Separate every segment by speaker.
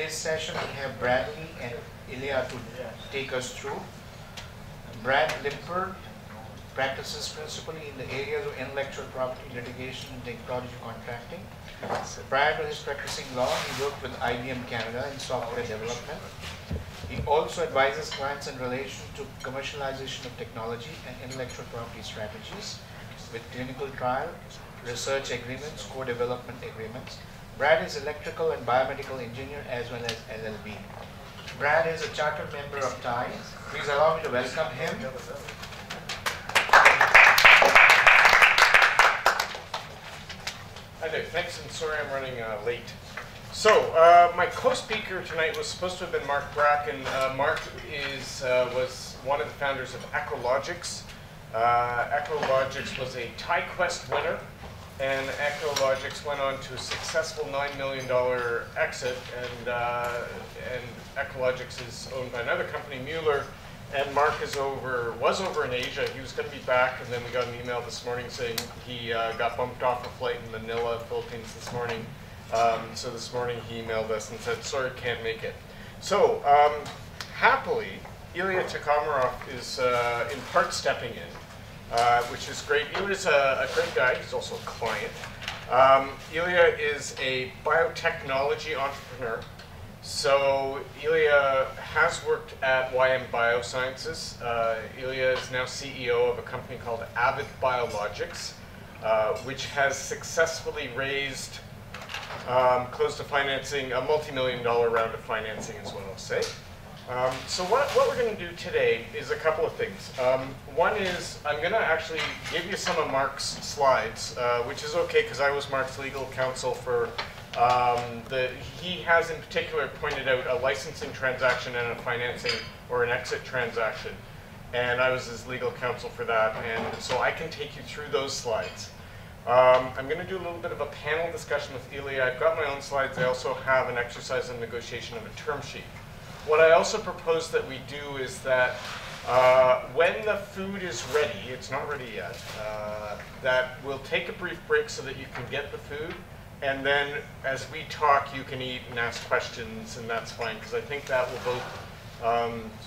Speaker 1: today's session, we have Bradley and Ilya to take us through. Brad Limpert practices principally in the areas of intellectual property litigation and technology contracting. Prior to his practicing law, he worked with IBM Canada in software development. He also advises clients in relation to commercialization of technology and intellectual property strategies with clinical trial, research agreements, co-development agreements. Brad is electrical and biomedical engineer as well as LLP. Brad is a chartered member of TIE. Please allow me to welcome him.
Speaker 2: Hi there, thanks, and sorry I'm running late. So, my co-speaker tonight was supposed to have been Mark Bracken. Mark was one of the founders of Ecologics. Ecologics was a TIE-Quest winner, and Ecologics went on to a successful $9 million exit, and Ecologics is owned by another company, Mueller, and Mark was over in Asia. He was going to be back, and then we got an email this morning saying he got bumped off a flight in Manila, Philippines this morning. So this morning he emailed us and said, sorry, can't make it. So happily, Ilya Tikhomarov is in part stepping in, which is great. Ilya is a great guy. He's also a client. Ilya is a biotechnology entrepreneur. So Ilya has worked at YM Biosciences. Ilya is now CEO of a company called Avid Biologics, which has successfully raised close to financing, a multi-million-dollar round of financing is what I'll say. So what we're going to do today is a couple of things. One is I'm going to actually give you some of Mark's slides, which is okay because I was Mark's legal counsel for he has in particular pointed out a licensing transaction and a financing or an exit transaction. And I was his legal counsel for that, and so I can take you through those slides. I'm going to do a little bit of a panel discussion with Ilya. I've got my own slides. I also have an exercise in negotiation of a term sheet. What I also propose that we do is that when the food is ready, it's not ready yet, that we'll take a brief break so that you can get the food. And then as we talk, you can eat and ask questions, and that's fine, because I think that will both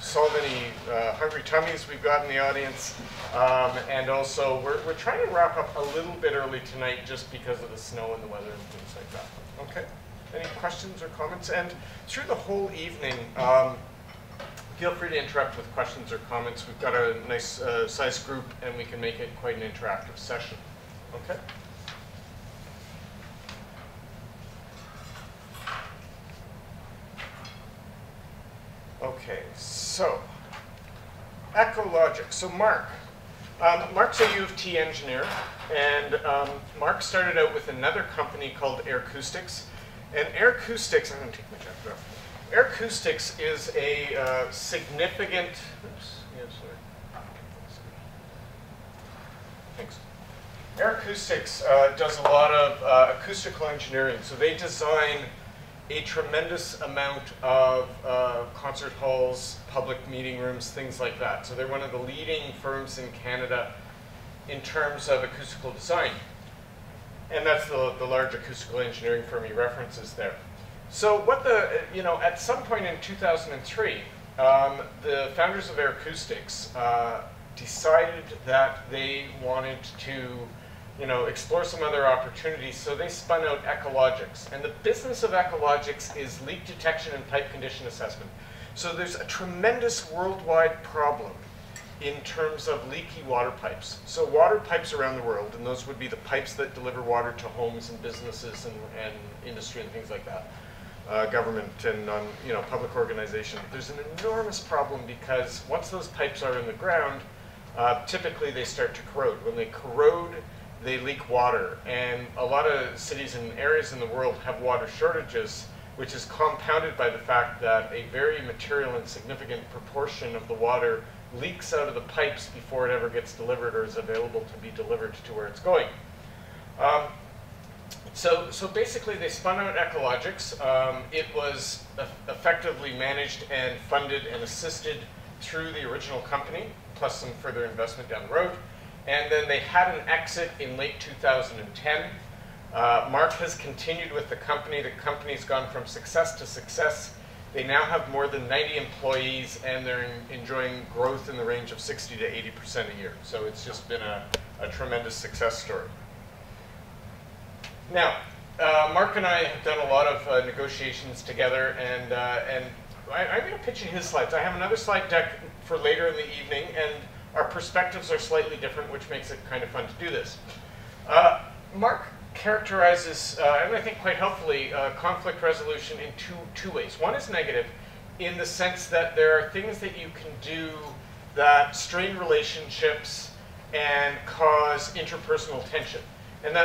Speaker 2: solve any hungry tummies we've got in the audience. And also, we're trying to wrap up a little bit early tonight just because of the snow and the weather and things like that. Okay? Any questions or comments? And through the whole evening, feel free to interrupt with questions or comments. We've got a nice sized group, and we can make it quite an interactive session. Okay? Okay, so Ecologics. So Mark's a U of T engineer, and Mark started out with another company called Acoustics. And Acoustics, I'm going to take my jacket off. Acoustics is a significant. Oops, yeah, sorry. Thanks. Acoustics does a lot of acoustical engineering. So they design a tremendous amount of concert halls, public meeting rooms, things like that. So they're one of the leading firms in Canada in terms of acoustical design. And that's the large acoustical engineering firm he references there. So at some point in 2003, the founders of Acoustics decided that they wanted to explore some other opportunities, so they spun out Ecologics. And the business of Ecologics is leak detection and pipe condition assessment. So there's a tremendous worldwide problem in terms of leaky water pipes. So water pipes around the world, and those would be the pipes that deliver water to homes and businesses and industry and things like that, government and public organization. There's an enormous problem because once those pipes are in the ground, typically they start to corrode. When they corrode, they leak water, and a lot of cities and areas in the world have water shortages, which is compounded by the fact that a very material and significant proportion of the water leaks out of the pipes before it ever gets delivered or is available to be delivered to where it's going. So basically they spun out Ecologics. It was effectively managed and funded and assisted through the original company, plus some further investment down the road. And then they had an exit in late 2010. Mark has continued with the company. The company's gone from success to success. They now have more than 90 employees, and they're enjoying growth in the range of 60 to 80% a year. So it's just been a tremendous success story. Now, Mark and I have done a lot of negotiations together, and I'm going to pitch you his slides. I have another slide deck for later in the evening, and our perspectives are slightly different, which makes it kind of fun to do this. Mark characterizes, and I think quite helpfully, conflict resolution in two ways. One is negative, in the sense that there are things that you can do that strain relationships and cause interpersonal tension. And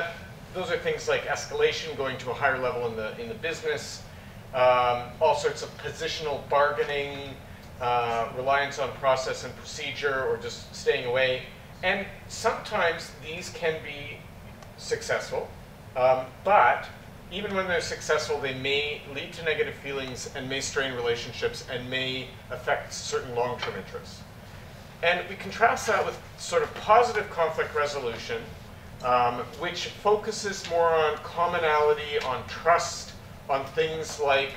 Speaker 2: those are things like escalation, going to a higher level in the business, all sorts of positional bargaining, reliance on process and procedure, or just staying away. And sometimes these can be successful, but even when they're successful, they may lead to negative feelings and may strain relationships and may affect certain long-term interests. And we contrast that with sort of positive conflict resolution, which focuses more on commonality, on trust, on things like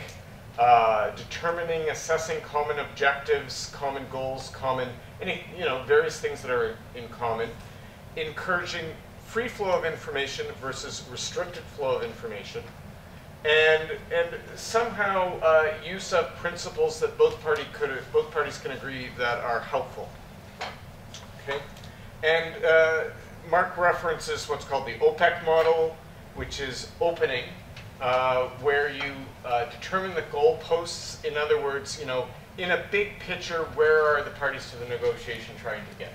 Speaker 2: determining, assessing common objectives, common goals, various things that are in common, encouraging free flow of information versus restricted flow of information, and somehow use of principles that both parties can agree that are helpful. Okay, and Mark references what's called the OPEC model, which is opening, where you determine the goalposts. In other words, in a big picture, where are the parties to the negotiation trying to get?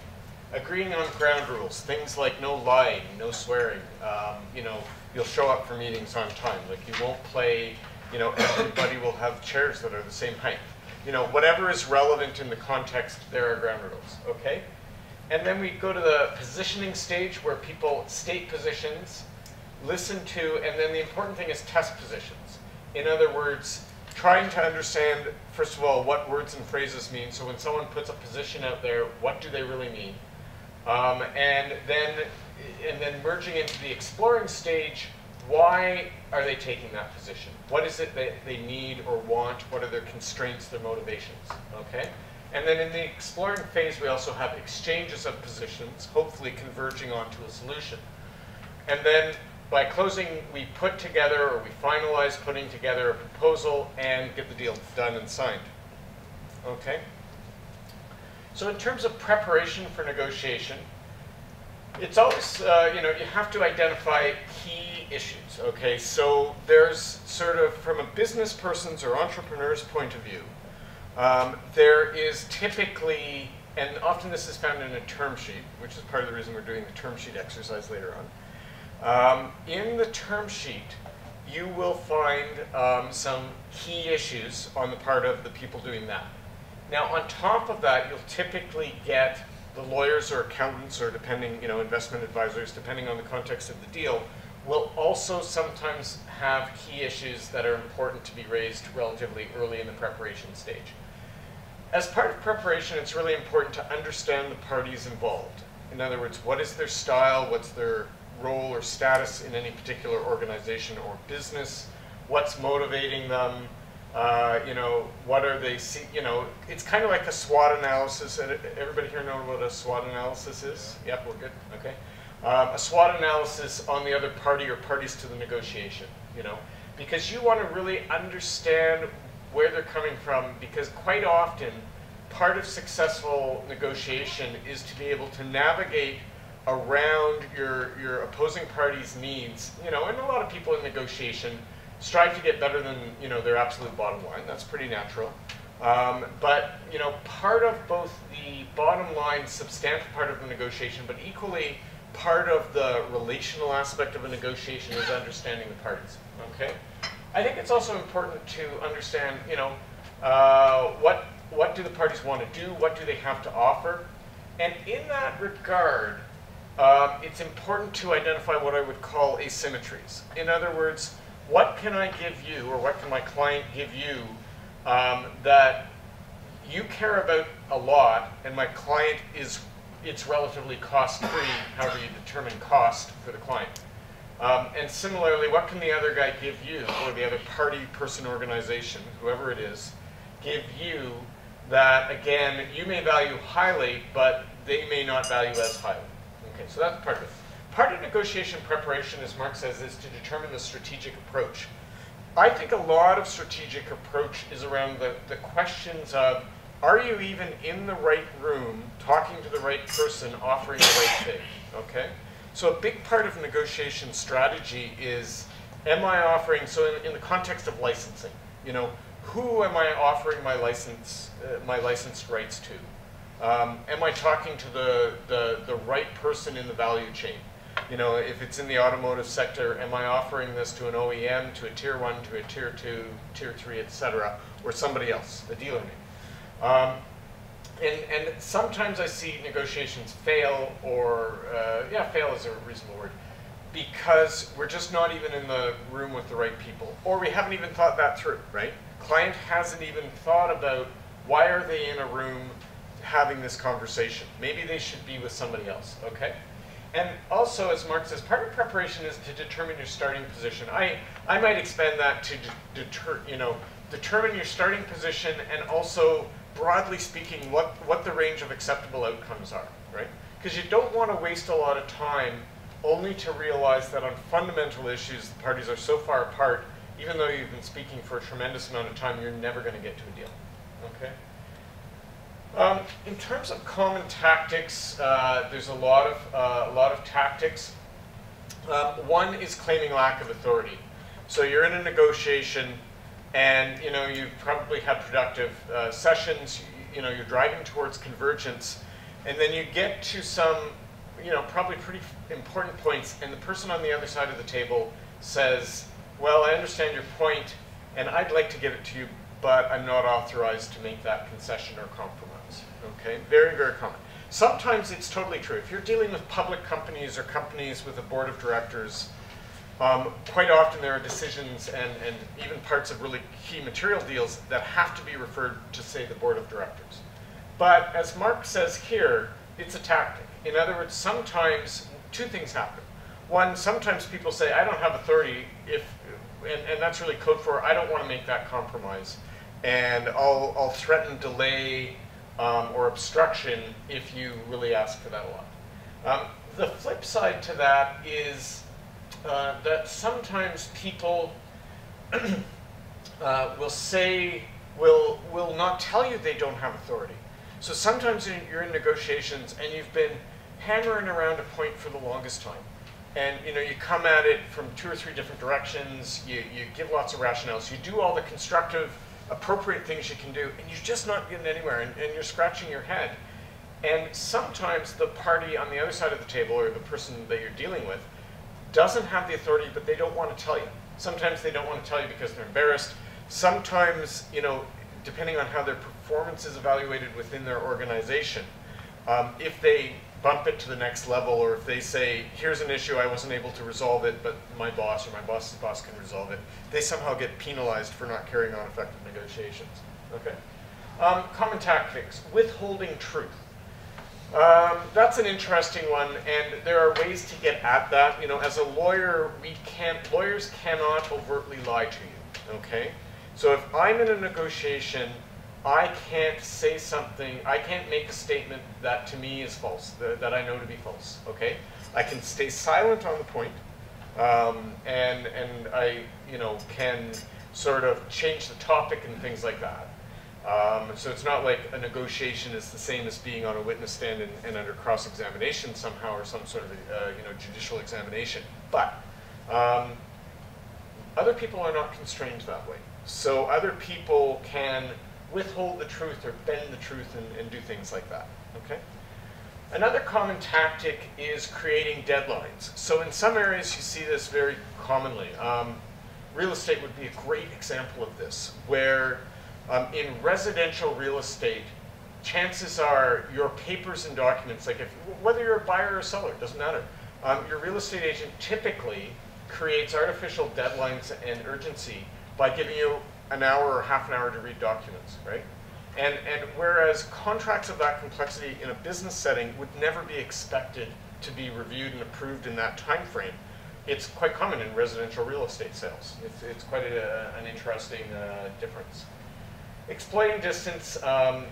Speaker 2: Agreeing on ground rules, things like no lying, no swearing. You'll show up for meetings on time. Like, you won't play. Everybody will have chairs that are the same height. Whatever is relevant in the context, there are ground rules. Okay. And then we go to the positioning stage, where people state positions, listen to, and then the important thing is test positions. In other words, trying to understand, first of all, what words and phrases mean. So when someone puts a position out there, what do they really mean? And then merging into the exploring stage, why are they taking that position? What is it that they need or want? What are their constraints, their motivations? Okay? And then in the exploring phase, we also have exchanges of positions, hopefully converging onto a solution. And then by closing, we put together, or we finalize putting together a proposal and get the deal done and signed. Okay? So in terms of preparation for negotiation, it's always, you have to identify key issues. Okay? So there's sort of, from a business person's or entrepreneur's point of view, there is typically, and often this is found in a term sheet, which is part of the reason we're doing the term sheet exercise later on. In the term sheet, you will find some key issues on the part of the people doing that. Now, on top of that, you'll typically get the lawyers or accountants, or depending, investment advisors, depending on the context of the deal, will also sometimes have key issues that are important to be raised relatively early in the preparation stage. As part of preparation, it's really important to understand the parties involved. In other words, what is their style? What's their role or status in any particular organization or business? What's motivating them? What are they see? It's kind of like a SWOT analysis. Everybody here know what a SWOT analysis is? Yep, we're good. Okay. A SWOT analysis on the other party or parties to the negotiation. Because you want to really understand where they're coming from. Because quite often, part of successful negotiation is to be able to navigate around your opposing party's needs. And a lot of people in negotiation strive to get better than their absolute bottom line. That's pretty natural. But part of both the bottom line, substantive part of the negotiation, but equally part of the relational aspect of a negotiation is understanding the parties. Okay. I think it's also important to understand, what do the parties want to do? What do they have to offer? And in that regard, it's important to identify what I would call asymmetries. In other words, what can I give you, or what can my client give you, that you care about a lot, and my client it's relatively cost-free, however you determine cost for the client. And similarly, what can the other guy give you, or the other party, person, organization, whoever it is, give you that, again, you may value highly, but they may not value as highly. Okay, so that's part of it. Part of negotiation preparation, as Mark says, is to determine the strategic approach. I think a lot of strategic approach is around the questions of, are you even in the right room, talking to the right person, offering the right thing, okay? So a big part of negotiation strategy is, am I offering, so in the context of licensing, you know, who am I offering my licensed rights to? Am I talking to the right person in the value chain? You know, if it's in the automotive sector, am I offering this to an OEM, to a tier 1, to a tier 2, tier 3, etc., or somebody else, a dealer name? And sometimes I see negotiations fail, or, yeah, fail is a reasonable word, because we're just not even in the room with the right people, or we haven't even thought that through, right? Client hasn't even thought about, why are they in a room having this conversation? Maybe they should be with somebody else, okay? And also, as Mark says, part of preparation is to determine your starting position. I might expand that to determine your starting position, and also, broadly speaking, what the range of acceptable outcomes are, right? Because you don't want to waste a lot of time only to realize that on fundamental issues, the parties are so far apart, even though you've been speaking for a tremendous amount of time, you're never going to get to a deal, okay? In terms of common tactics, there's a lot of tactics. One is claiming lack of authority. So you're in a negotiation, and you know you've probably had productive sessions. You know you're driving towards convergence, and then you get to some, you know, probably pretty important points, and the person on the other side of the table says, "Well, I understand your point, and I'd like to get it to you, but I'm not authorized to make that concession or compromise." Okay, very, very common. Sometimes it's totally true. If you're dealing with public companies or companies with a board of directors, quite often there are decisions and even parts of really key material deals that have to be referred to, say, the board of directors. But as Mark says here, it's a tactic. In other words, sometimes two things happen. One, sometimes people say, I don't have authority, and that's really code for, I don't want to make that compromise, and I'll threaten delay or obstruction if you really ask for that a lot. The flip side to that is that sometimes people will not tell you they don't have authority. So sometimes you're in negotiations and you've been hammering around a point for the longest time. And you know, you come at it from 2 or 3 different directions, you give lots of rationales, you do all the constructive, appropriate things you can do, and you're just not getting anywhere, and you're scratching your head. And sometimes the party on the other side of the table, or the person that you're dealing with, doesn't have the authority, but they don't want to tell you. Sometimes they don't want to tell you because they're embarrassed. Sometimes, you know, depending on how their performance is evaluated within their organization, if they bump it to the next level, or if they say, here's an issue, I wasn't able to resolve it, but my boss or my boss's boss can resolve it, they somehow get penalized for not carrying on effective negotiations. Okay. Common tactics, withholding truth. That's an interesting one, and there are ways to get at that. You know, as a lawyer, lawyers cannot overtly lie to you, okay? So if I'm in a negotiation, I can't say something, I can't make a statement that to me is false, that I know to be false, okay? I can stay silent on the point, and I, you know, can sort of change the topic and things like that. So it's not like a negotiation is the same as being on a witness stand and under cross-examination somehow, or some sort of you know, judicial examination. But other people are not constrained that way. So other people can withhold the truth or bend the truth and do things like that, okay? Another common tactic is creating deadlines. So in some areas you see this very commonly. Real estate would be a great example of this, where in residential real estate, chances are your papers and documents, like whether you're a buyer or a seller, it doesn't matter. Your real estate agent typically creates artificial deadlines and urgency by giving you an hour or half an hour to read documents, right? And whereas contracts of that complexity in a business setting would never be expected to be reviewed and approved in that time frame, it's quite common in residential real estate sales. It's quite an interesting difference. Explained distance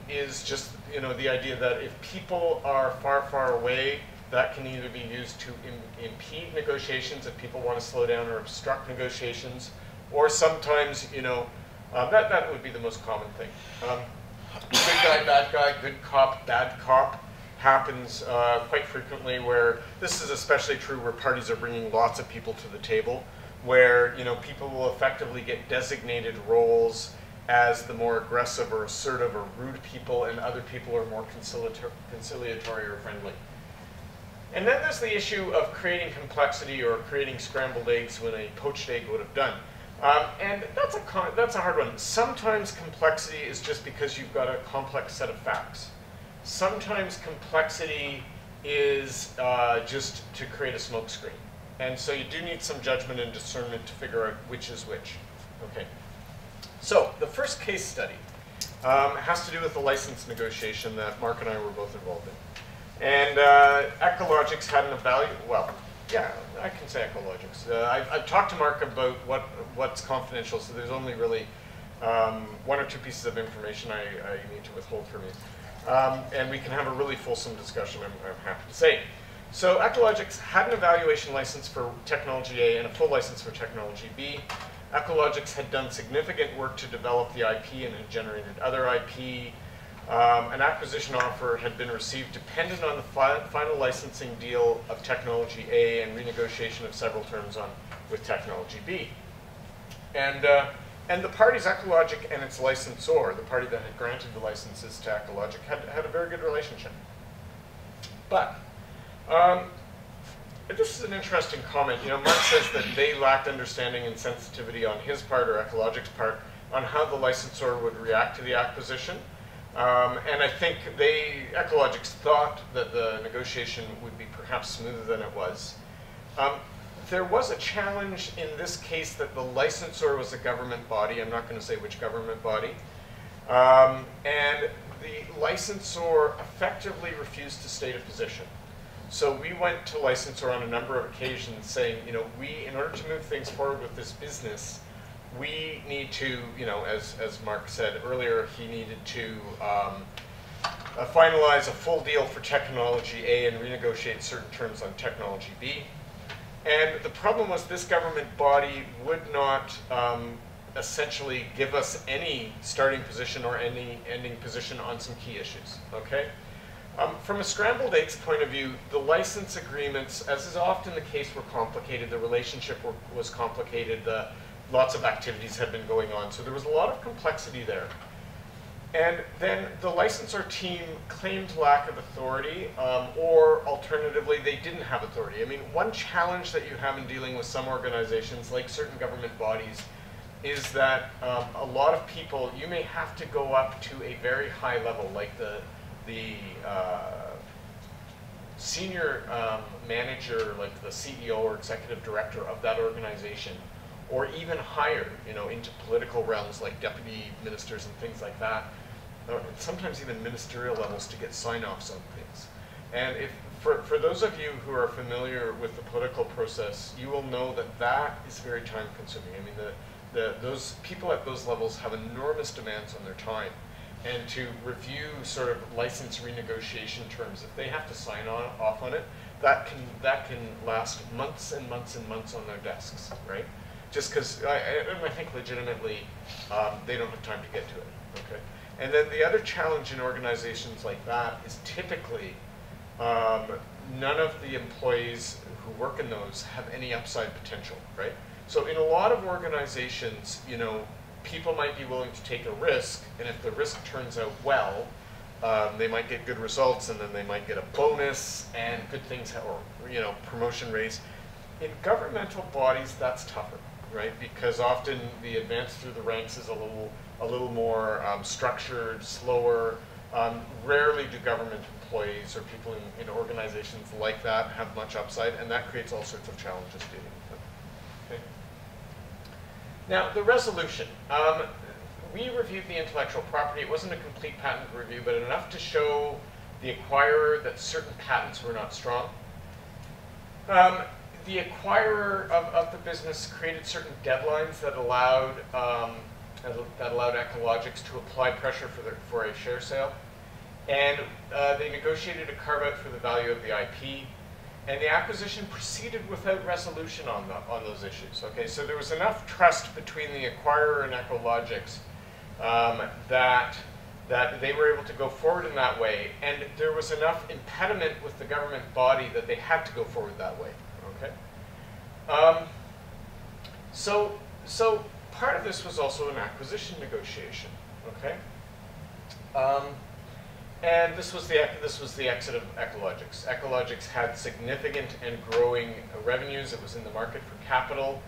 Speaker 2: is just, the idea that if people are far, far away, that can either be used to impede negotiations if people want to slow down or obstruct negotiations, or sometimes, that would be the most common thing. Good guy, bad guy, good cop, bad cop happens quite frequently, where this is especially true where parties are bringing lots of people to the table, where people will effectively get designated roles as the more aggressive or assertive or rude people, and other people are more conciliatory or friendly. And then there's the issue of creating complexity or creating scrambled eggs when a poached egg would have done. And that's a hard one. Sometimes complexity is just because you've got a complex set of facts. Sometimes complexity is just to create a smokescreen. And so you do need some judgment and discernment to figure out which is which. Okay. So the first case study has to do with the license negotiation that Mark and I were both involved in. And Ecologics had an I can say Ecologics. I've talked to Mark about what's confidential, so there's only really 1 or 2 pieces of information I need to withhold from you. And we can have a really fulsome discussion, I'm happy to say. So Ecologics had an evaluation license for Technology A and a full license for Technology B. Ecologics had done significant work to develop the IP and had generated other IP. An acquisition offer had been received dependent on the final licensing deal of Technology A and renegotiation of several terms with Technology B. And the parties, Ecologic and its licensor, the party that had granted the licenses to Ecologic, had a very good relationship. But this is an interesting comment. Mark says that they lacked understanding and sensitivity on his part or Ecologic's part on how the licensor would react to the acquisition. And I think Ecologics thought that the negotiation would be perhaps smoother than it was. There was a challenge in this case that the licensor was a government body. I'm not going to say which government body. And the licensor effectively refused to state a position. So we went to licensor on a number of occasions saying, in order to move things forward with this business, we need to, as Mark said earlier, he needed to finalize a full deal for Technology A and renegotiate certain terms on Technology B. And the problem was this government body would not essentially give us any starting position or any ending position on some key issues, okay? From a scrambled eggs point of view, the license agreements, as is often the case, were complicated. The relationship was complicated. Lots of activities had been going on. So there was a lot of complexity there. And then the licensor team claimed lack of authority, or alternatively, they didn't have authority. I mean, one challenge that you have in dealing with some organizations, like certain government bodies, is that a lot of people, you may have to go up to a very high level, like the senior manager, like the CEO or executive director of that organization, or even higher, into political realms like deputy ministers and things like that, or sometimes even ministerial levels to get sign-offs on things. And for those of you who are familiar with the political process, you will know that that is very time-consuming. I mean, those people at those levels have enormous demands on their time. And to review sort of license renegotiation terms, if they have to sign off on it, that can last months and months and months on their desks, right? Just because I think legitimately they don't have time to get to it, okay? And then the other challenge in organizations like that is typically none of the employees who work in those have any upside potential, right? So in a lot of organizations, people might be willing to take a risk, and if the risk turns out well, they might get good results, and then they might get a bonus and good things, or promotion raise. In governmental bodies, that's tougher, right? Because often the advance through the ranks is a little more structured, slower. Rarely do government employees or people in organizations like that have much upside, and that creates all sorts of challenges dealing with them. Okay. Now, the resolution. We reviewed the intellectual property. It wasn't a complete patent review, but enough to show the acquirer that certain patents were not strong. the acquirer of the business created certain deadlines that allowed Ecologics to apply pressure for a share sale. And they negotiated a carve-out for the value of the IP. And the acquisition proceeded without resolution on those issues. Okay, so there was enough trust between the acquirer and Ecologics that they were able to go forward in that way, and there was enough impediment with the government body that they had to go forward that way. Okay. So part of this was also an acquisition negotiation. Okay. And this was the exit of Ecologics. Ecologics had significant and growing revenues. It was in the market for capital.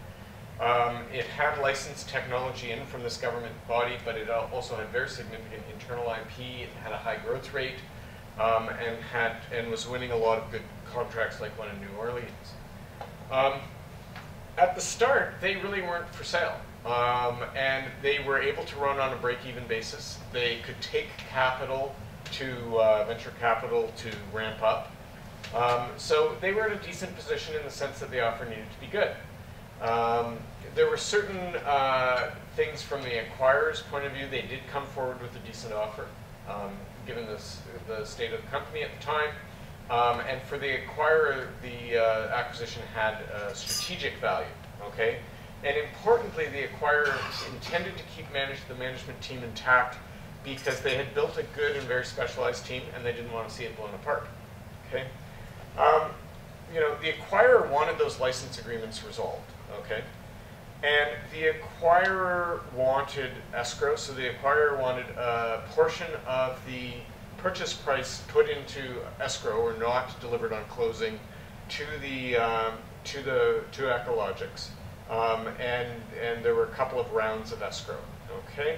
Speaker 2: It had licensed technology in from this government body, but it also had very significant internal IP. It had a high growth rate, and was winning a lot of good contracts, like one in New Orleans. At the start, they really weren't for sale, and they were able to run on a break-even basis. They could take capital venture capital to ramp up. So they were in a decent position in the sense that the offer needed to be good. There were certain things from the acquirer's point of view. They did come forward with a decent offer, given the state of the company at the time. And for the acquirer, the acquisition had strategic value. Okay, and importantly, the acquirer intended to keep the management team intact, because they had built a good and very specialized team, and they didn't want to see it blown apart. Okay, the acquirer wanted those license agreements resolved. Okay, and the acquirer wanted escrow, so the acquirer wanted a portion of the purchase price put into escrow or not delivered on closing to Ecologics, and there were a couple of rounds of escrow. Okay.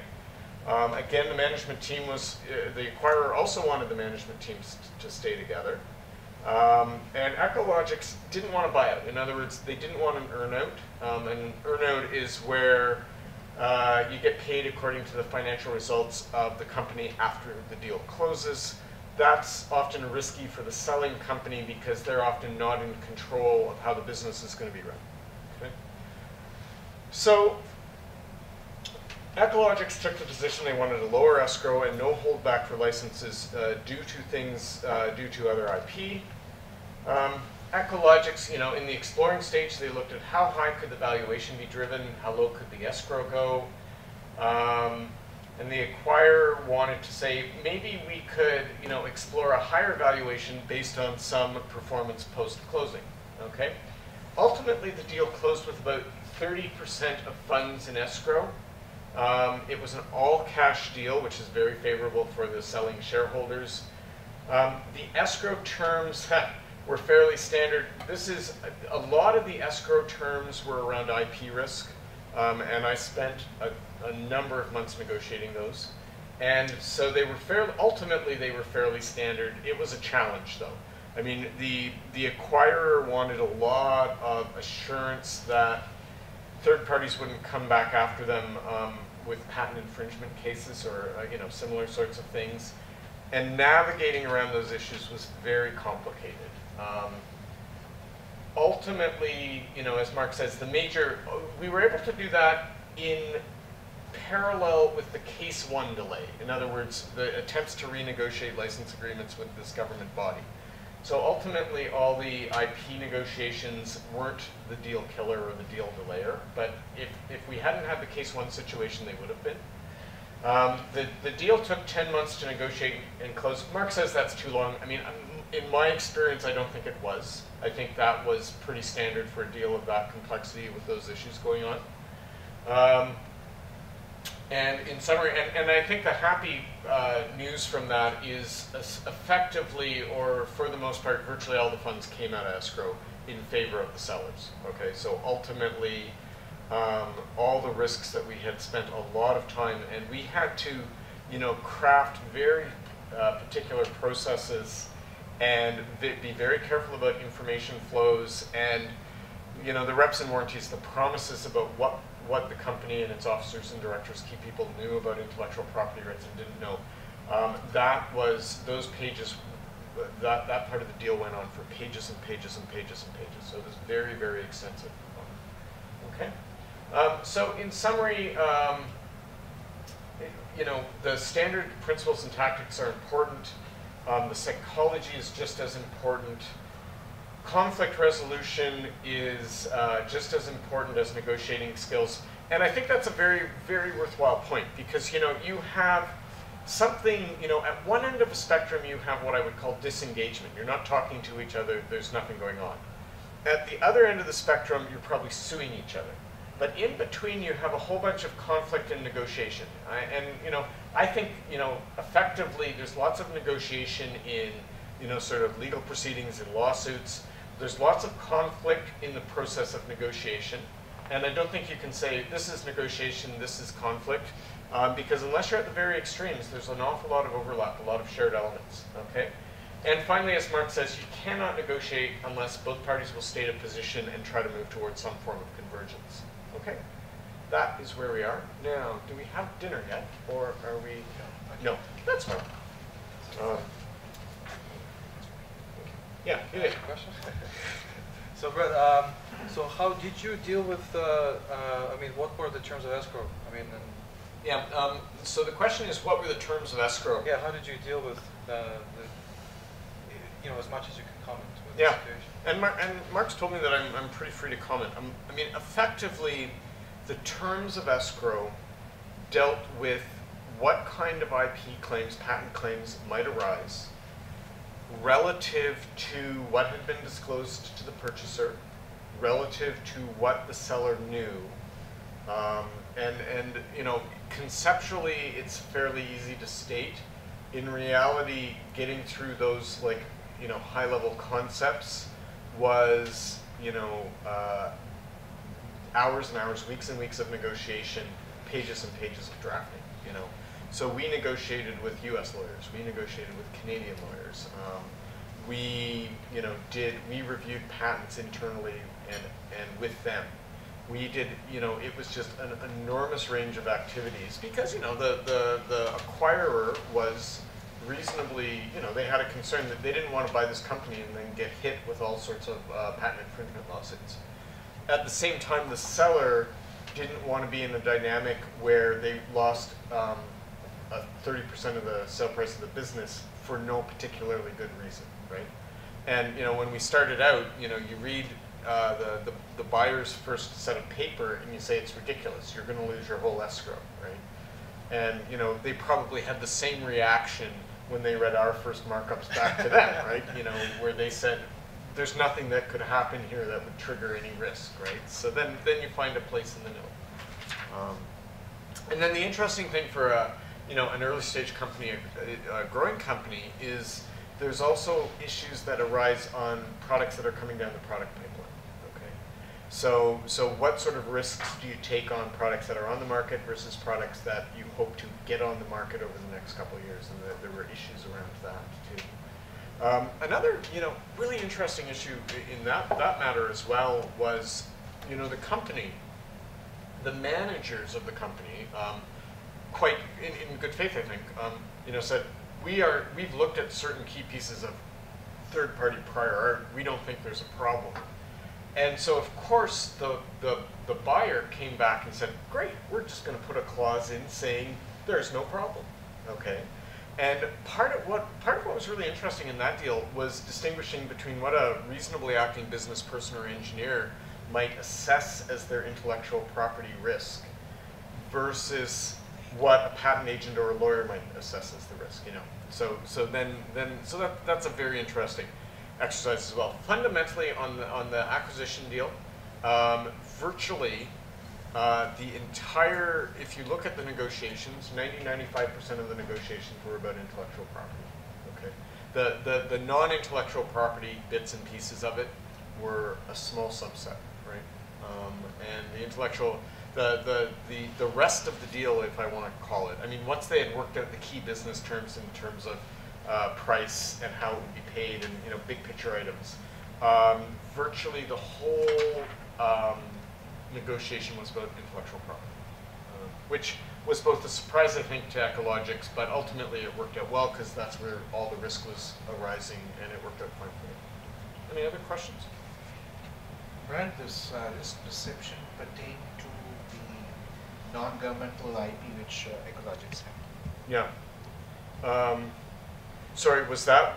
Speaker 2: Again, the management team the acquirer also wanted the management teams to stay together. And Ecologics didn't want to buy out. In other words, they didn't want an earn-out. An earn-out is where you get paid according to the financial results of the company after the deal closes. That's often risky for the selling company, because they're often not in control of how the business is going to be run. Okay? So Ecologics took the position they wanted a lower escrow and no holdback for licenses due to other IP. Ecologics, in the exploring stage, they looked at how high could the valuation be driven, how low could the escrow go, and the acquirer wanted to say, maybe we could, explore a higher valuation based on some performance post-closing. Okay. Ultimately, the deal closed with about 30% of funds in escrow. It was an all-cash deal, which is very favorable for the selling shareholders. The escrow terms were fairly standard. A lot of the escrow terms were around IP risk, and I spent a number of months negotiating those. And so ultimately they were fairly standard. It was a challenge, though. I mean, the acquirer wanted a lot of assurance that third parties wouldn't come back after them with patent infringement cases or similar sorts of things, and navigating around those issues was very complicated. Ultimately, as Mark says, we were able to do that in parallel with the case 1 delay. In other words, the attempts to renegotiate license agreements with this government body. So ultimately, all the IP negotiations weren't the deal killer or the deal delayer, but if we hadn't had the case 1 situation, they would have been. The deal took 10 months to negotiate and close. Mark says that's too long. I mean, in my experience, I don't think it was. I think that was pretty standard for a deal of that complexity with those issues going on. And in summary, and I think the happy news from that is effectively, or for the most part, virtually all the funds came out of escrow in favor of the sellers. Okay, so ultimately, all the risks that we had spent a lot of time, and we had to, craft very particular processes and be very careful about information flows and, the reps and warranties, the promises about what the company and its officers and directors, key people knew about intellectual property rights and didn't know. Those pages that part of the deal went on for pages and pages and pages and pages. So it was very, very extensive. Okay. So in summary, the standard principles and tactics are important. The psychology is just as important. Conflict resolution is just as important as negotiating skills. And I think that's a very, very worthwhile point, because you have something, at one end of the spectrum you have what I would call disengagement. You're not talking to each other, there's nothing going on. At the other end of the spectrum, you're probably suing each other. But in between, you have a whole bunch of conflict and negotiation. I think, effectively, there's lots of negotiation in, sort of legal proceedings and lawsuits. There's lots of conflict in the process of negotiation. And I don't think you can say, this is negotiation, this is conflict, because unless you're at the very extremes, there's an awful lot of overlap, a lot of shared elements, okay? And finally, as Mark says, you cannot negotiate unless both parties will state a position and try to move towards some form of convergence. Okay, that is where we are. Now, do we have dinner yet, or are we? No, that's fine. Yeah, you did.
Speaker 3: Question? So, Brett, so how did you deal with? What were the terms of escrow?
Speaker 2: Yeah. So the question is, what were the terms of escrow?
Speaker 3: Yeah. How did you deal with as much as you can comment with
Speaker 2: yeah.
Speaker 3: the situation?
Speaker 2: And Mark's told me that I'm pretty free to comment. Effectively, the terms of escrow dealt with what kind of IP claims, patent claims might arise relative to what had been disclosed to the purchaser, relative to what the seller knew. Conceptually, it's fairly easy to state. In reality, getting through those high-level concepts was, hours and hours, weeks and weeks of negotiation, pages and pages of drafting, So we negotiated with U.S. lawyers. We negotiated with Canadian lawyers. We reviewed patents internally and with them. We did, it was just an enormous range of activities because, the acquirer was reasonably, they had a concern that they didn't want to buy this company and then get hit with all sorts of patent infringement lawsuits. At the same time, the seller didn't want to be in a dynamic where they lost 30% of the sale price of the business for no particularly good reason, right? And when we started out, you read the buyer's first set of paper and you say it's ridiculous. You're going to lose your whole escrow, right? And they probably had the same reaction when they read our first markups back to them, right? Where they said, there's nothing that could happen here that would trigger any risk, right? So then you find a place in the middle. And then the interesting thing for an early stage company, a growing company, is there's also issues that arise on products that are coming down the product pipeline. Okay, so what sort of risks do you take on products that are on the market versus products that you hope to get on the market over the next couple of years? And there were issues around that too. Another, really interesting issue in that matter as well was, the company, the managers of the company, quite in good faith, I think, said, we've looked at certain key pieces of third-party prior art. We don't think there's a problem. And so, of course, the buyer came back and said, great, we're just going to put a clause in saying there's no problem. Okay. And part of what was really interesting in that deal was distinguishing between what a reasonably acting business person or engineer might assess as their intellectual property risk versus what a patent agent or a lawyer might assess as the risk. So that's a very interesting exercise as well. Fundamentally, on the acquisition deal, virtually. The entire, if you look at the negotiations, 90–95% of the negotiations were about intellectual property. Okay, the non-intellectual property bits and pieces of it were a small subset, right? And the intellectual, the rest of the deal, if I want to call it, once they had worked out the key business terms in terms of price and how it would be paid and big picture items, virtually the whole negotiation was about intellectual property. which was both a surprise, I think, to Ecologics, but ultimately it worked out well because that's where all the risk was arising, and it worked out fine for them. Any other questions?
Speaker 1: Brad, this risk perception pertain to the non-governmental IP which Ecologics have.
Speaker 2: Yeah. Sorry, was that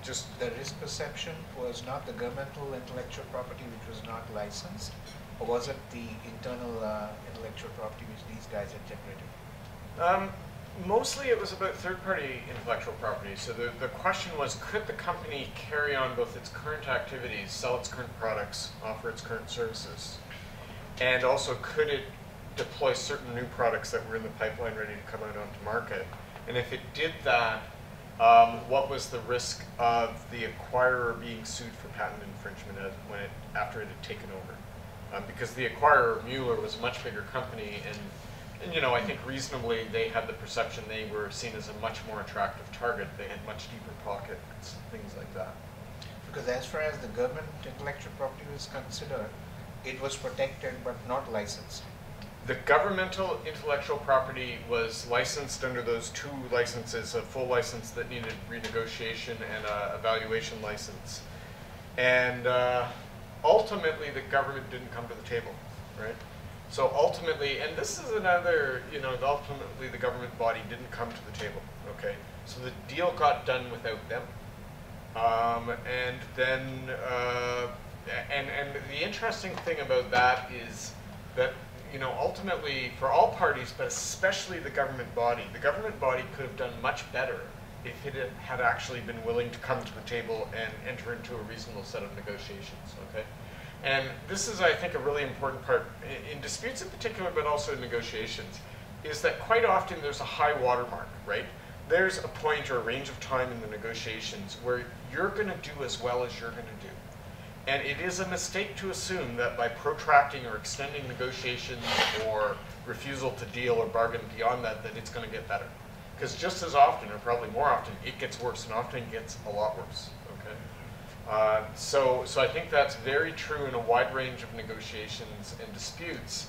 Speaker 2: just
Speaker 1: The risk perception was not the governmental intellectual property which was not licensed, or was it the internal intellectual property which these guys had generated?
Speaker 2: Mostly it was about third-party intellectual property. So the question was, could the company carry on both its current activities, sell its current products, offer its current services, and also could it deploy certain new products that were in the pipeline ready to come out onto market? And if it did that, what was the risk of the acquirer being sued for patent infringement after it had taken over? Because the acquirer, Mueller, was a much bigger company, and you know, I think reasonably they had the perception they were seen as a much more attractive target. They had much deeper pockets, things like that.
Speaker 1: Because as far as the government intellectual property was considered, it was protected but not licensed.
Speaker 2: The governmental intellectual property was licensed under those two licenses, a full license that needed renegotiation and a evaluation license. And ultimately, the government didn't come to the table, right? So ultimately, and this is another, you know, ultimately the government body didn't come to the table, okay? So the deal got done without them. And then, and the interesting thing about that is that, you know, ultimately for all parties, but especially the government body could have done much better if it had actually been willing to come to the table and enter into a reasonable set of negotiations, okay? And this is, I think, a really important part in disputes in particular, but also in negotiations, is that quite often there's a high watermark, right? There's a point or a range of time in the negotiations where you're going to do as well as you're going to do. And it is a mistake to assume that by protracting or extending negotiations or refusal to deal or bargain beyond that, that it's going to get better. Because just as often, or probably more often, it gets worse, and often it gets a lot worse. So I think that's very true in a wide range of negotiations and disputes,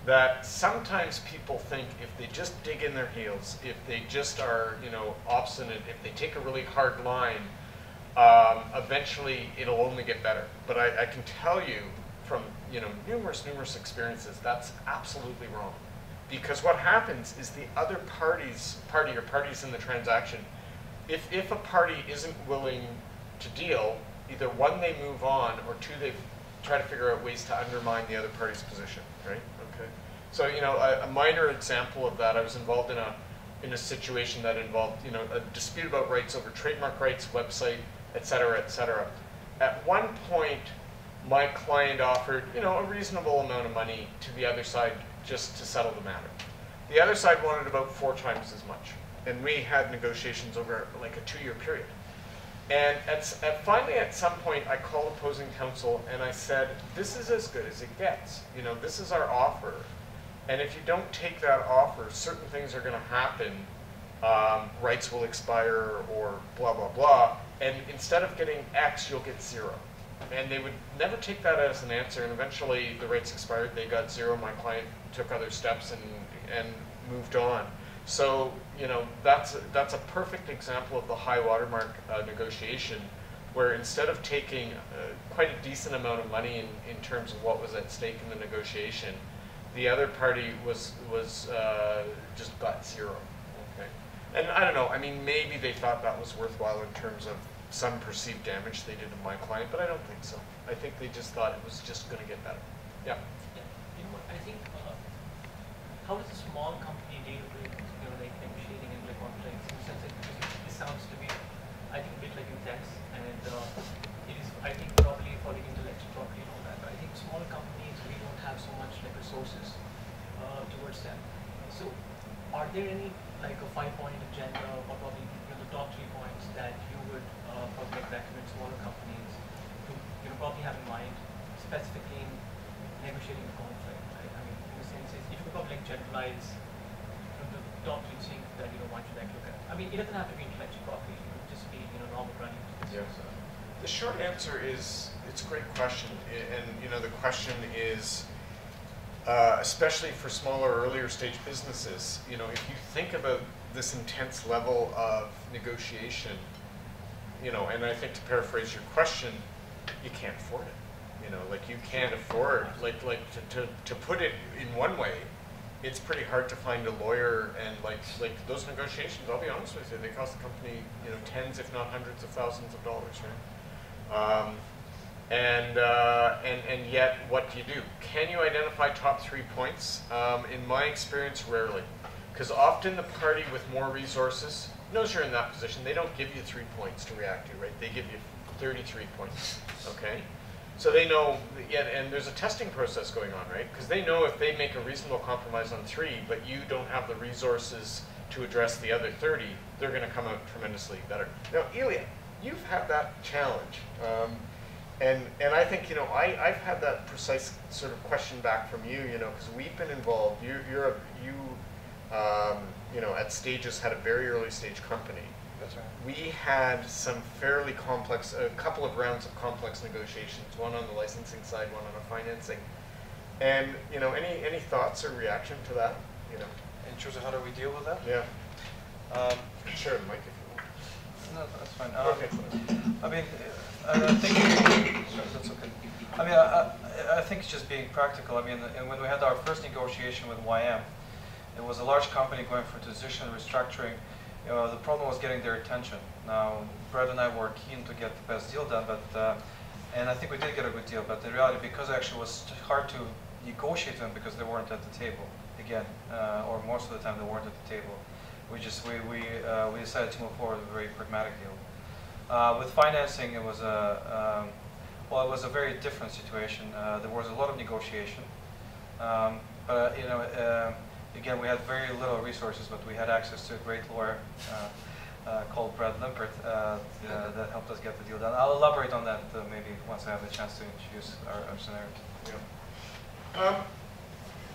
Speaker 2: that sometimes people think if they just dig in their heels, if they just are, you know, obstinate, if they take a really hard line, eventually it'll only get better. But I can tell you from, you know, numerous experiences, that's absolutely wrong. Because what happens is the other parties in the transaction, if a party isn't willing to deal, either one, they move on, or two, they try to figure out ways to undermine the other party's position, right? Okay. So, you know, a minor example of that, I was involved in a situation that involved, you know, a dispute about rights over trademark rights, website, et cetera, et cetera. At one point, my client offered, you know, a reasonable amount of money to the other side just to settle the matter. The other side wanted about 4 times as much, and we had negotiations over like a 2-year period. And finally, at some point, I called opposing counsel and I said, this is as good as it gets. You know, this is our offer. And if you don't take that offer, certain things are going to happen. Rights will expire or blah, blah, blah. And instead of getting X, you'll get 0. And they would never take that as an answer. And eventually, the rights expired. They got 0. My client took other steps and moved on. So, you know, that's a perfect example of the high watermark negotiation, where instead of taking quite a decent amount of money in terms of what was at stake in the negotiation, the other party was just got 0. Okay, and I don't know. I mean, maybe they thought that was worthwhile in terms of some perceived damage they did to my client, but I don't think so. I think they just thought it was just going to get better. Yeah.
Speaker 4: Yeah. You know what? I think how does a small company deal with, you know, like negotiating and like contracts? In the sense that this sounds to me, I think, a bit like intense, and it is, I think, probably for the intellectual property and all that. But I think smaller companies, we don't have so much like resources towards them. So, are there any like a 5-point agenda, or probably, you know, the top 3 points that you would probably recommend smaller companies to, you know, probably have in mind, specifically in negotiating a contract? Right? I mean, in the sense, if you could probably like generalize the top 3 things that, you know, one should like look at. I mean, it doesn't have to be intellectual property. It could just be, you know, normal running business.
Speaker 2: Yeah. The short answer is, it's a great question, and you know, the question is, especially for smaller, earlier stage businesses, you know, if you think about this intense level of negotiation, you know, and I think to paraphrase your question, you can't afford it. You know, like you can't afford, to put it in one way, it's pretty hard to find a lawyer, and like those negotiations, I'll be honest with you, they cost the company, you know, tens if not hundreds of thousands of dollars, right? And yet, what do you do? Can you identify top 3 points? In my experience, rarely. Because often the party with more resources knows you're in that position. They don't give you 3 points to react to, right? They give you 33 points, okay? So they know, and there's a testing process going on, right? Because they know if they make a reasonable compromise on 3, but you don't have the resources to address the other 30, they're going to come out tremendously better. Now, Ilya, you've had that challenge. And I think, you know, I've had that precise sort of question back from you, you know, because we've been involved. You know, at Stages had a very early stage company.
Speaker 3: That's right.
Speaker 2: We had some fairly complex, a couple of rounds of complex negotiations, one on the licensing side, one on the financing. And, you know, any thoughts or reaction to that, you know?
Speaker 3: In terms of how do we deal with that?
Speaker 2: Yeah. Share the mic if you want.
Speaker 3: No, that's fine.
Speaker 2: Okay.
Speaker 3: I mean, I think, sorry, that's okay. I mean, I think it's just being practical. I mean, and when we had our first negotiation with YM, it was a large company going for transition restructuring. You know, the problem was getting their attention. Now, Brad and I were keen to get the best deal done, but and I think we did get a good deal. But in reality, because actually it was hard to negotiate with them because they weren't at the table again, or most of the time they weren't at the table. We decided to move forward with a very pragmatic deal. With financing, it was well, it was a very different situation. There was a lot of negotiation, but you know. Again, we had very little resources, but we had access to a great lawyer called Brad Limpert that helped us get the deal done. I'll elaborate on that maybe once I have the chance to introduce our scenario.
Speaker 2: Yeah.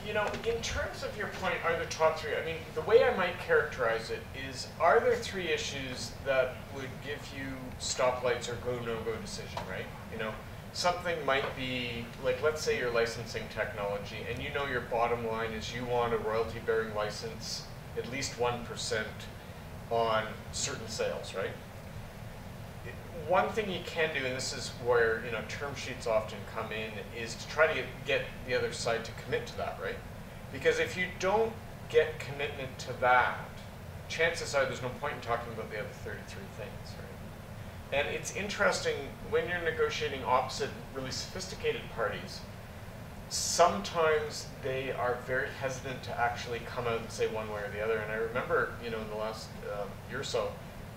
Speaker 2: You know, in terms of your point, are there top 3? I mean, the way I might characterize it is, are there 3 issues that would give you stoplights or go-no-go decision, right? You know, something might be, like, let's say you're licensing technology, and you know your bottom line is you want a royalty-bearing license, at least 1% on certain sales, right? One thing you can do, and this is where, you know, term sheets often come in, is to try to get the other side to commit to that, right? Because if you don't get commitment to that, chances are there's no point in talking about the other 33 things, right? And it's interesting, when you're negotiating opposite really sophisticated parties, sometimes they are very hesitant to actually come out and say one way or the other. And I remember, you know, in the last year or so,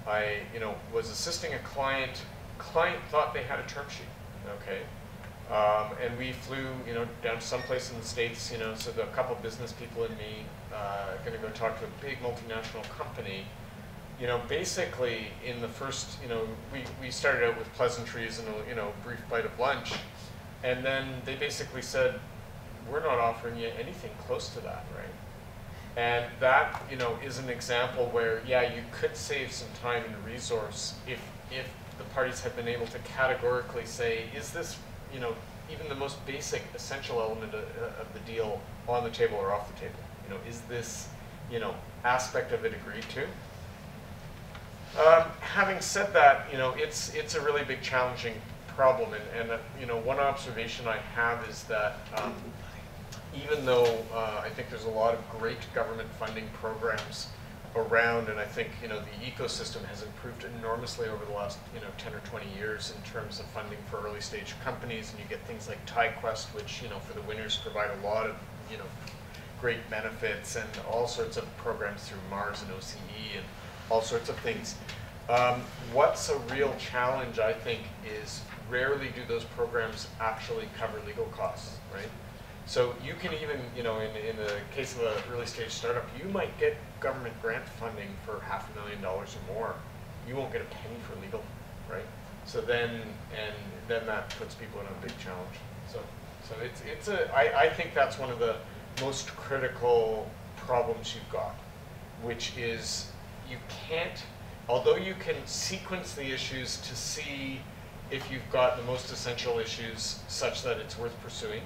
Speaker 2: I, you know, was assisting a client. Client thought they had a term sheet, okay? And we flew, you know, down to someplace in the States, you know, so a couple business people and me going to go talk to a big multinational company. You know, basically in the first, you know, we started out with pleasantries and a, you know, brief bite of lunch, and then they basically said, we're not offering you anything close to that, right? And that, you know, is an example where, yeah, you could save some time and resource if the parties had been able to categorically say, is this, you know, even the most basic essential element of the deal on the table or off the table? You know, is this, you know, aspect of it agreed to? Having said that, you know, it's a really big challenging problem, and you know, one observation I have is that even though I think there's a lot of great government funding programs around, and I think, you know, the ecosystem has improved enormously over the last, you know, 10 or 20 years in terms of funding for early stage companies, and you get things like TiQuest, which, you know, for the winners provide a lot of, you know, great benefits, and all sorts of programs through Mars and OCE and all sorts of things. What's a real challenge, I think, is rarely do those programs actually cover legal costs, right? So you can even, you know, in the case of a early stage startup, you might get government grant funding for $500,000 or more. You won't get a penny for legal, right? So then that puts people in a big challenge. So I think that's one of the most critical problems you've got, which is you can't, although you can sequence the issues to see if you've got the most essential issues such that it's worth pursuing,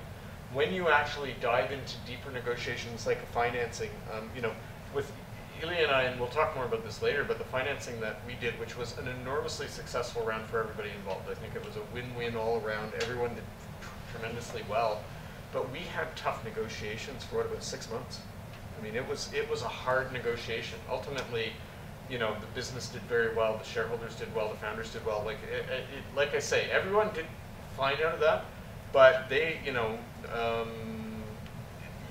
Speaker 2: when you actually dive into deeper negotiations like a financing, you know, with Ilya and I, and we'll talk more about this later, but the financing that we did, which was an enormously successful round for everybody involved. I think it was a win-win all around. Everyone did tremendously well, but we had tough negotiations for what, about 6 months. I mean, it was a hard negotiation. Ultimately, you know, the business did very well, the shareholders did well, the founders did well. Like I say, everyone did fine out of that, but they, you know,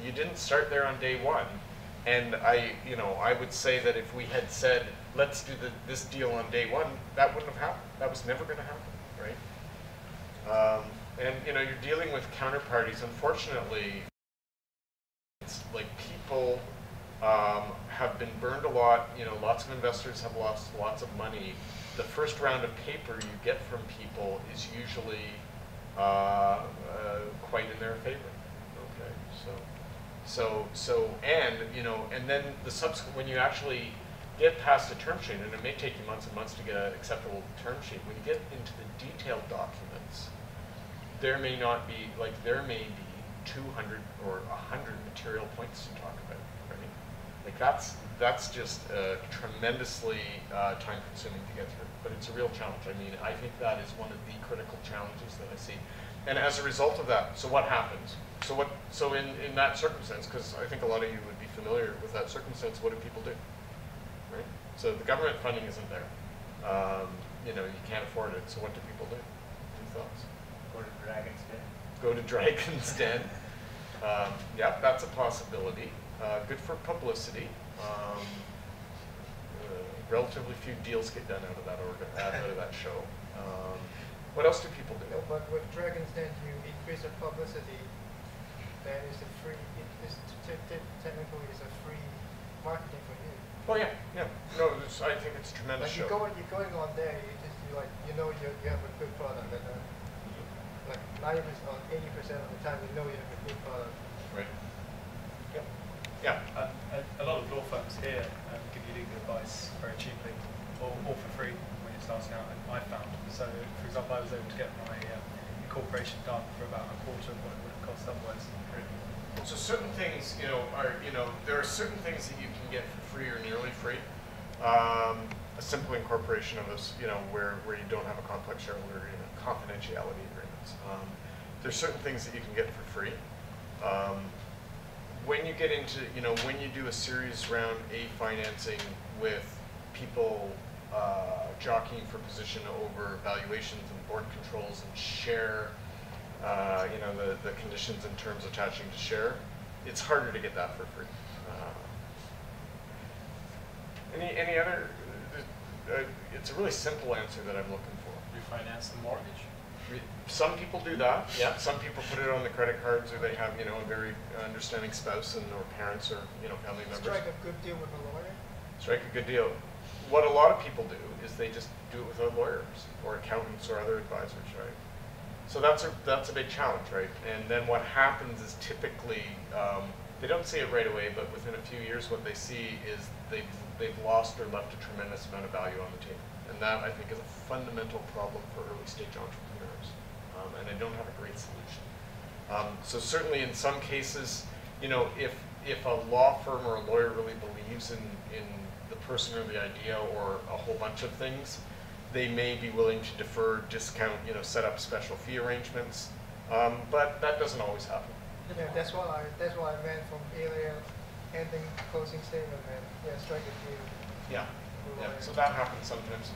Speaker 2: you didn't start there on day one. And you know, I would say that if we had said, let's do this deal on day one, that wouldn't have happened. That was never going to happen, right? And you know, you're dealing with counterparties. Unfortunately, it's like people have been burned a lot. You know, lots of investors have lost lots of money. The first round of paper you get from people is usually quite in their favor. Okay, so, and you know, and then the subsequent, when you actually get past a term sheet, and it may take you months and months to get an acceptable term sheet. When you get into the detailed documents, there may not be, like, there may be 200 or 100 material points to talk about, right? Like that's just tremendously time-consuming to get through, but it's a real challenge. I mean, I think that is one of the critical challenges that I see. And as a result of that, so what happens? So in that circumstance, because I think a lot of you would be familiar with that circumstance, what do people do, right? So the government funding isn't there. You know, you can't afford it, so what do people do? Any thoughts?
Speaker 5: Go to Dragon's Den.
Speaker 2: Go to Dragon's Den. Yeah, that's a possibility. Good for publicity. Relatively few deals get done out of that show. What else do people do?
Speaker 6: No, but with Dragon's Den, you increase the publicity. Then it's a free. Technically, it's a free marketing for you.
Speaker 2: Oh yeah, yeah. No, I think it's a tremendous
Speaker 6: Like
Speaker 2: show.
Speaker 6: you're going on there, you know you have a good product. And, like 90% or 80% of the time, you know you have a good product.
Speaker 2: Right. Yep. Yeah.
Speaker 7: A lot of law firms here give you legal advice very cheaply or for free when you're starting out, and I found. So, for example, I was able to get my incorporation done for about a quarter of what it would have cost otherwise.
Speaker 2: So certain things, there are certain things that you can get for free or nearly free. A simple incorporation of this, where you don't have a complex shareholder agreement, confidentiality agreements. There's certain things that you can get for free. When you get into, when you do a series round A financing with people jockeying for position over valuations and board controls and share, the conditions and terms attaching to share, it's harder to get that for free. Any other? It's a really simple answer that I'm looking for.
Speaker 7: Refinance the mortgage.
Speaker 2: Some people do that. Yeah. Some people put it on the credit cards, or they have a very understanding spouse or parents or family members.
Speaker 6: Strike a good deal with a lawyer.
Speaker 2: Strike a good deal. What a lot of people do is they just do it without lawyers or accountants or other advisors, right? So that's a big challenge, right? And then what happens is typically they don't see it right away, but within a few years, what they see is they've lost or left a tremendous amount of value on the table, and that I think is a fundamental problem for early stage entrepreneurs, and they don't have a great solution. So certainly in some cases, if a law firm or a lawyer really believes in the person or the idea or a whole bunch of things, they may be willing to defer, discount, set up special fee arrangements, but that doesn't always happen.
Speaker 6: Yeah, that's what I meant from earlier, ending closing statement, man. Yeah, strike a deal.
Speaker 2: Yeah, yeah. So that happens sometimes.